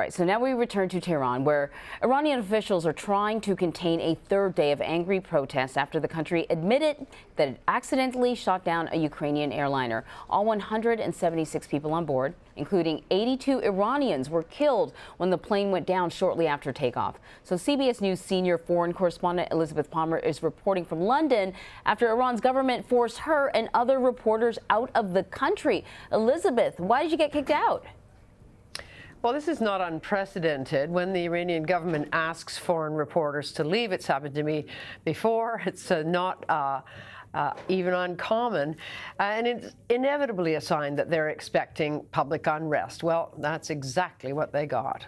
Right, so now we return to Tehran, where Iranian officials are trying to contain a third day of angry protests after the country admitted that it accidentally shot down a Ukrainian airliner. All 176 people on board, including 82 Iranians, were killed when the plane went down shortly after takeoff. So CBS News senior foreign correspondent Elizabeth Palmer is reporting from London after Iran's government forced her and other reporters out of the country. Elizabeth, why did you get kicked out? Well, this is not unprecedented. When the Iranian government asks foreign reporters to leave, it's happened to me before. It's not even uncommon, and it's inevitably a sign that they're expecting public unrest. Well, that's exactly what they got.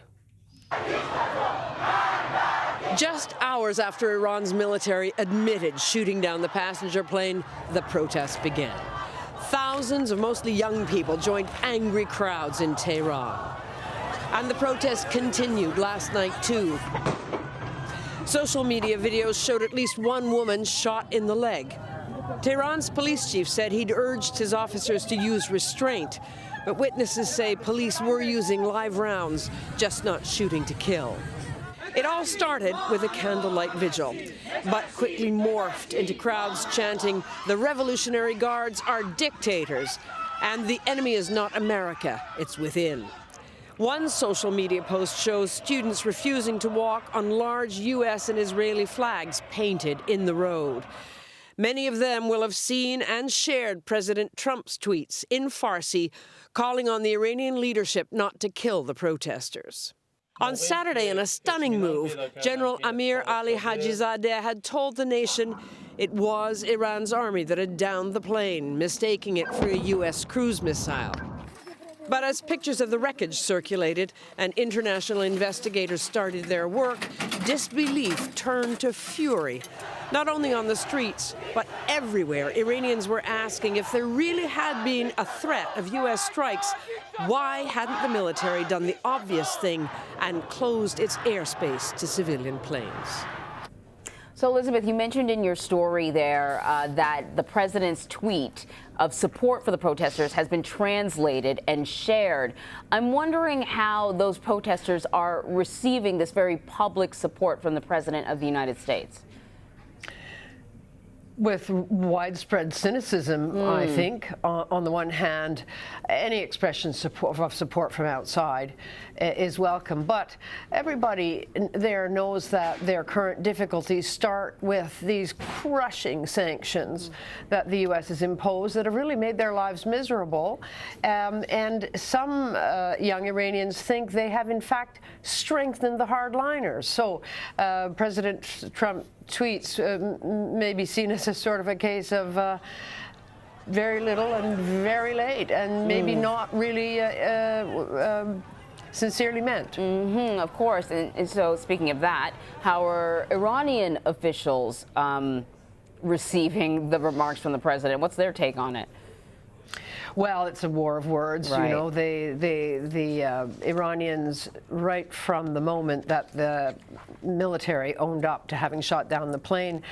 Just hours after Iran's military admitted shooting down the passenger plane, the protests began. Thousands of mostly young people joined angry crowds in Tehran. And the protests continued last night, too. Social media videos showed at least one woman shot in the leg. Tehran's police chief said he'd urged his officers to use restraint, but witnesses say police were using live rounds, just not shooting to kill. It all started with a candlelight vigil, but quickly morphed into crowds chanting, "The Revolutionary Guards are dictators, and the enemy is not America, it's within." One social media post shows students refusing to walk on large U.S. and Israeli flags painted in the road. Many of them will have seen and shared President Trump's tweets in Farsi, calling on the Iranian leadership not to kill the protesters. On Saturday, in a stunning move, General Amir Ali Hajizadeh had told the nation it was Iran's army that had downed the plane, mistaking it for a U.S. cruise missile. But as pictures of the wreckage circulated and international investigators started their work, disbelief turned to fury. Not only on the streets, but everywhere, Iranians were asking if there really had been a threat of U.S. strikes, why hadn't the military done the obvious thing and closed its airspace to civilian planes? So, Elizabeth, you mentioned in your story there that the president's tweet of support for the protesters has been translated and shared. I'm wondering how those protesters are receiving this very public support from the president of the United States. With widespread cynicism, I think. On the one hand, any expression of support from outside is welcome, but everybody there knows that their current difficulties start with these crushing sanctions that the U.S. has imposed that have really made their lives miserable. And some young Iranians think they have, in fact, strengthened the hardliners. So President Trump tweets may be seen as a sort of a case of very little and very late, and maybe not really sincerely meant. Of course. And so, speaking of that, how are Iranian officials receiving the remarks from the president? What's their take on it? Well, it's a war of words. Right. You know, the Iranians, right from the moment that the military owned up to having shot down the plane,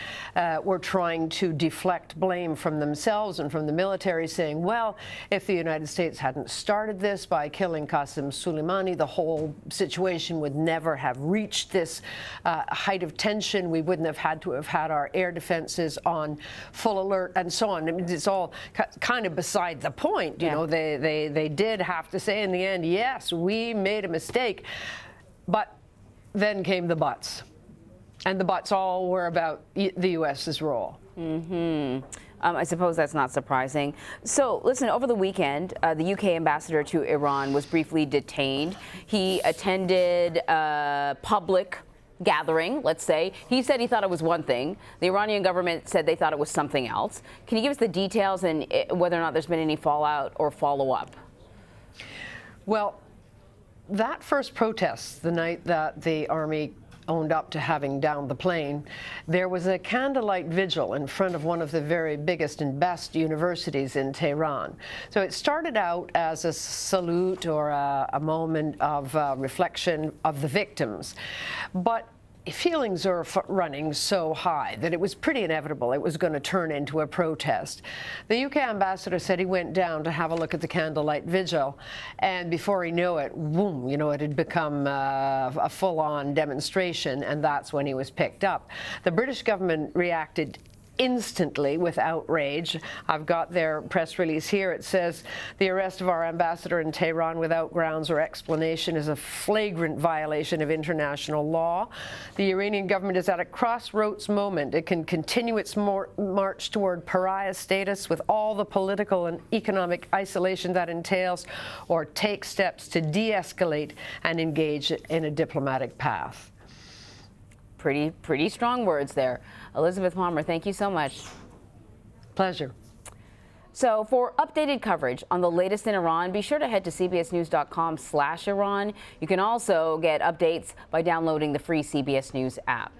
were trying to deflect blame from themselves and from the military, saying, well, if the United States hadn't started this by killing Qasem Soleimani, the whole situation would never have reached this height of tension. We wouldn't have had to have had our air defenses on full alert and so on. I mean, it's all kind of beside the point. You know, they did have to say in the end, yes, we made a mistake. But then came the buts. And the buts all were about the U.S.'s role. I suppose that's not surprising. So, listen, over the weekend, the UK ambassador to Iran was briefly detained. He attended a public gathering, let's say. He said he thought it was one thing. The Iranian government said they thought it was something else. Can you give us the details and whether or not there's been any fallout or follow-up? Well, that first protest, the night that the army owned up to having downed the plane, there was a candlelight vigil in front of one of the very biggest and best universities in Tehran. So it started out as a salute or a moment of reflection of the victims. But feelings are running so high that it was pretty inevitable it was going to turn into a protest. The UK ambassador said he went down to have a look at the candlelight vigil, and before he knew it, boom, you know, it had become a full-on demonstration, and that's when he was picked up. The British government reacted instantly with outrage. I've got their press release here. It says the arrest of our ambassador in Tehran without grounds or explanation is a flagrant violation of international law. The Iranian government is at a crossroads moment. It can continue its march toward pariah status with all the political and economic isolation that entails, or take steps to de-escalate and engage in a diplomatic path. Pretty strong words there. Elizabeth Palmer, thank you so much. Pleasure. So for updated coverage on the latest in Iran, be sure to head to cbsnews.com/Iran. You can also get updates by downloading the free CBS News app.